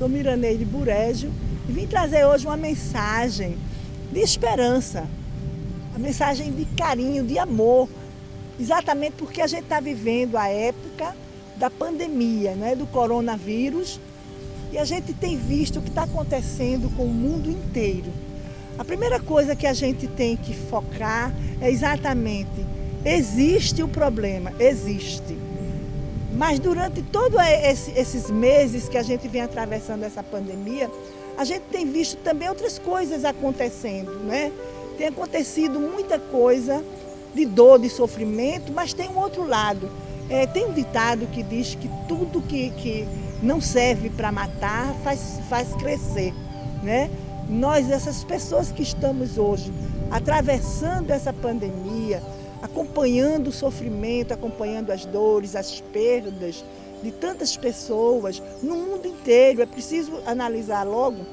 Sou Miraneide Burégio e vim trazer hoje uma mensagem de esperança, uma mensagem de carinho, de amor, exatamente porque a gente está vivendo a época da pandemia, né, do coronavírus, e a gente tem visto o que está acontecendo com o mundo inteiro. A primeira coisa que a gente tem que focar é exatamente, existe o problema, existe. Mas durante todos esses meses que a gente vem atravessando essa pandemia, a gente tem visto também outras coisas acontecendo, né? Tem acontecido muita coisa de dor, de sofrimento, mas tem um outro lado. Tem um ditado que diz que tudo que não serve para matar faz crescer, né? Nós, essas pessoas que estamos hoje atravessando essa pandemia, acompanhando o sofrimento, acompanhando as dores, as perdas de tantas pessoas no mundo inteiro, é preciso analisar logo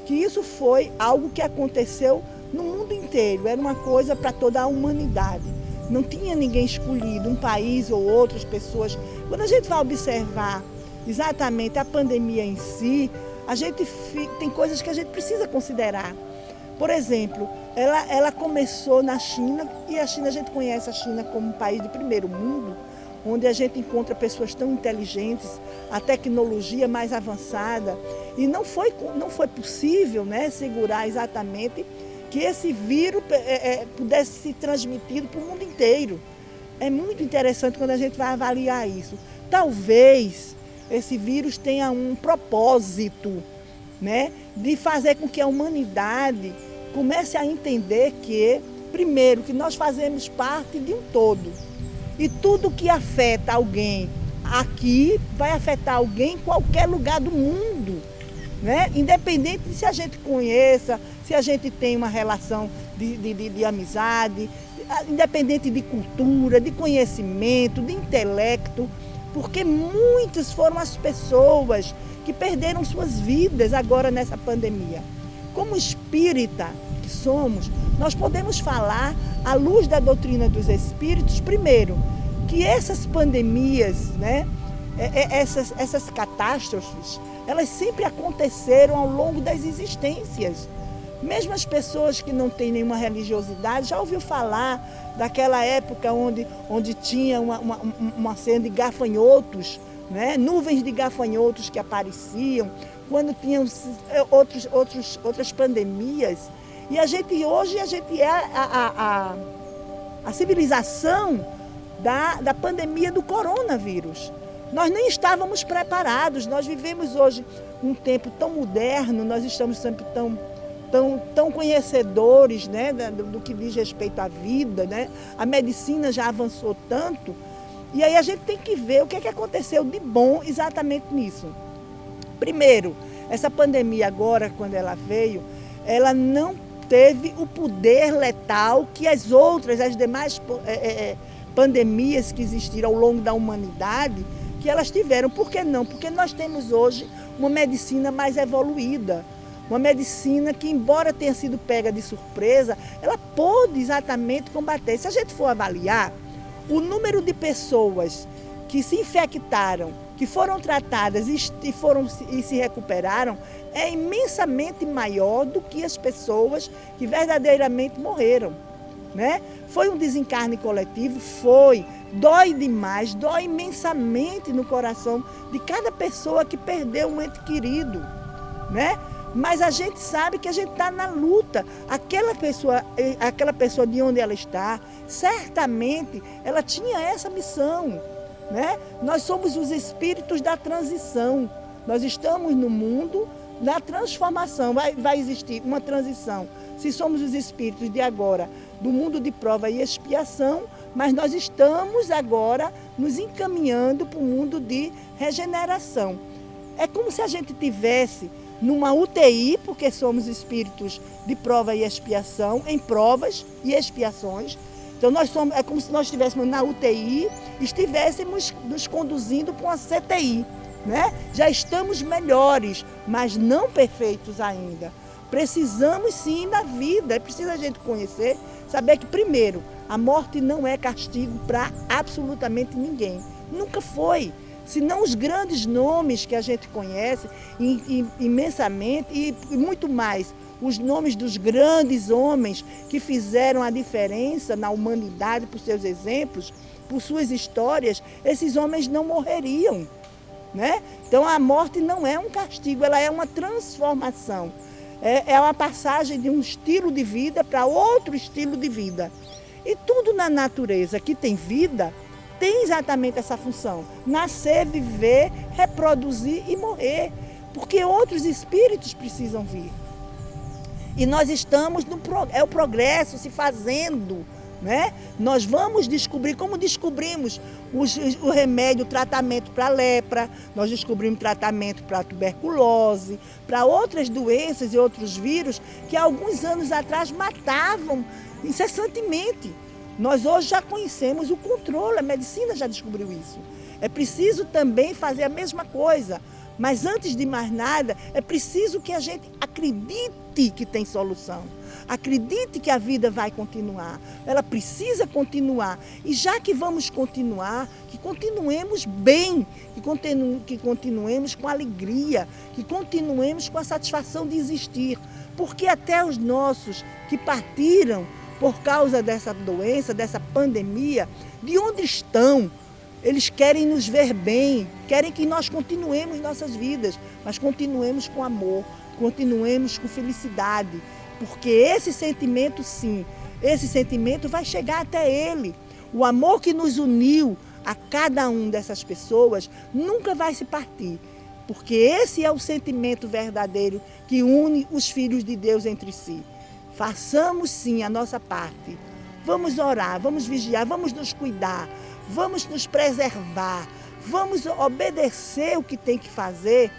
que isso foi algo que aconteceu no mundo inteiro, era uma coisa para toda a humanidade. Não tinha ninguém escolhido, um país ou outras pessoas. Quando a gente vai observar exatamente a pandemia em si, a gente tem coisas que a gente precisa considerar. Por exemplo, ela começou na China, e a China, a gente conhece a China como um país de primeiro mundo, onde a gente encontra pessoas tão inteligentes, a tecnologia mais avançada, e não foi possível, né, segurar exatamente que esse vírus pudesse ser transmitido para o mundo inteiro. É muito interessante quando a gente vai avaliar isso. Talvez esse vírus tenha um propósito, né, de fazer com que a humanidade comece a entender que, primeiro, que nós fazemos parte de um todo. E tudo que afeta alguém aqui vai afetar alguém em qualquer lugar do mundo, né? Independente de se a gente conheça, se a gente tem uma relação de amizade, independente de cultura, de conhecimento, de intelecto, porque muitas foram as pessoas que perderam suas vidas agora nessa pandemia. Como espírita que somos, nós podemos falar, à luz da doutrina dos espíritos, primeiro, que essas pandemias, né, essas catástrofes, elas sempre aconteceram ao longo das existências. Mesmo as pessoas que não têm nenhuma religiosidade, já ouviu falar daquela época onde tinha uma cena de gafanhotos, né? Nuvens de gafanhotos que apareciam, quando tinham outras pandemias. E hoje a gente é a civilização da pandemia do coronavírus. Nós nem estávamos preparados, nós vivemos hoje um tempo tão moderno, nós estamos sempre tão conhecedores, né, do que diz respeito à vida, né? A medicina já avançou tanto, e aí a gente tem que ver o que aconteceu de bom exatamente nisso. Primeiro, essa pandemia agora, quando ela veio, ela não teve o poder letal que as demais pandemias que existiram ao longo da humanidade, que elas tiveram. Por que não? Porque nós temos hoje uma medicina mais evoluída, uma medicina que, embora tenha sido pega de surpresa, ela pôde exatamente combater. Se a gente for avaliar, o número de pessoas que se infectaram, que foram tratadas e se recuperaram, é imensamente maior do que as pessoas que verdadeiramente morreram, né? Foi um desencarne coletivo, dói demais, dói imensamente no coração de cada pessoa que perdeu um ente querido, né? Mas a gente sabe que a gente está na luta. Aquela pessoa de onde ela está, certamente ela tinha essa missão, né? Nós somos os espíritos da transição. Nós estamos no mundo da transformação. Vai existir uma transição. Se somos os espíritos de agora, do mundo de prova e expiação, mas nós estamos agora nos encaminhando para o mundo de regeneração. É como se a gente tivesse numa UTI, porque somos espíritos de prova e expiação, em provas e expiações. Então é como se nós estivéssemos na UTI e estivéssemos nos conduzindo para uma CTI, né? Já estamos melhores, mas não perfeitos ainda. Precisamos sim da vida, é preciso a gente conhecer, saber que, primeiro, a morte não é castigo para absolutamente ninguém. Nunca foi. se não os grandes nomes que a gente conhece imensamente e muito mais, os nomes dos grandes homens que fizeram a diferença na humanidade por seus exemplos, por suas histórias, esses homens não morreriam, né? Então a morte não é um castigo, ela é uma transformação. É uma passagem de um estilo de vida para outro estilo de vida. E tudo na natureza que tem vida tem exatamente essa função: nascer, viver, reproduzir e morrer, porque outros espíritos precisam vir. E nós estamos é o progresso se fazendo, né? Nós vamos descobrir, como descobrimos o remédio, o tratamento para a lepra, nós descobrimos tratamento para a tuberculose, para outras doenças e outros vírus que há alguns anos atrás matavam incessantemente. Nós hoje já conhecemos o controle, a medicina já descobriu isso. É preciso também fazer a mesma coisa, mas antes de mais nada, é preciso que a gente acredite que tem solução. Acredite que a vida vai continuar, ela precisa continuar. E já que vamos continuar, que continuemos bem, que continuemos com alegria, que continuemos com a satisfação de existir. Porque até os nossos que partiram por causa dessa doença, dessa pandemia, de onde estão? Eles querem nos ver bem, querem que nós continuemos nossas vidas, mas continuemos com amor, continuemos com felicidade. Porque esse sentimento, sim, esse sentimento vai chegar até ele. O amor que nos uniu a cada um dessas pessoas nunca vai se partir. Porque esse é o sentimento verdadeiro que une os filhos de Deus entre si. Façamos sim a nossa parte. Vamos orar, vamos vigiar, vamos nos cuidar, vamos nos preservar, vamos obedecer o que tem que fazer,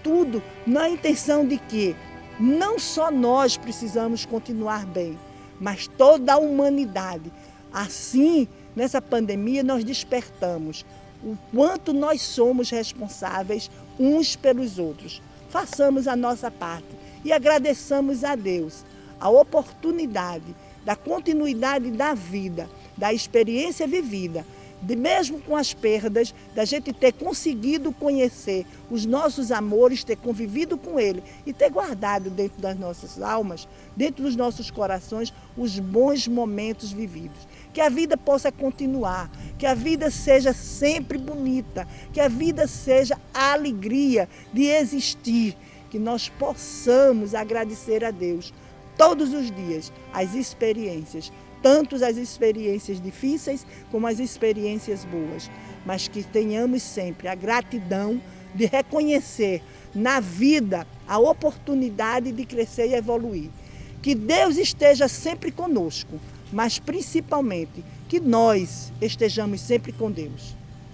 tudo na intenção de que não só nós precisamos continuar bem, mas toda a humanidade. Assim, nessa pandemia, nós despertamos o quanto nós somos responsáveis uns pelos outros. Façamos a nossa parte e agradeçamos a Deus a oportunidade da continuidade da vida, da experiência vivida, de mesmo com as perdas, da gente ter conseguido conhecer os nossos amores, ter convivido com ele e ter guardado dentro das nossas almas, dentro dos nossos corações, os bons momentos vividos. Que a vida possa continuar, que a vida seja sempre bonita, que a vida seja a alegria de existir, que nós possamos agradecer a Deus todos os dias as experiências, tanto as experiências difíceis como as experiências boas, mas que tenhamos sempre a gratidão de reconhecer na vida a oportunidade de crescer e evoluir. Que Deus esteja sempre conosco, mas principalmente que nós estejamos sempre com Deus.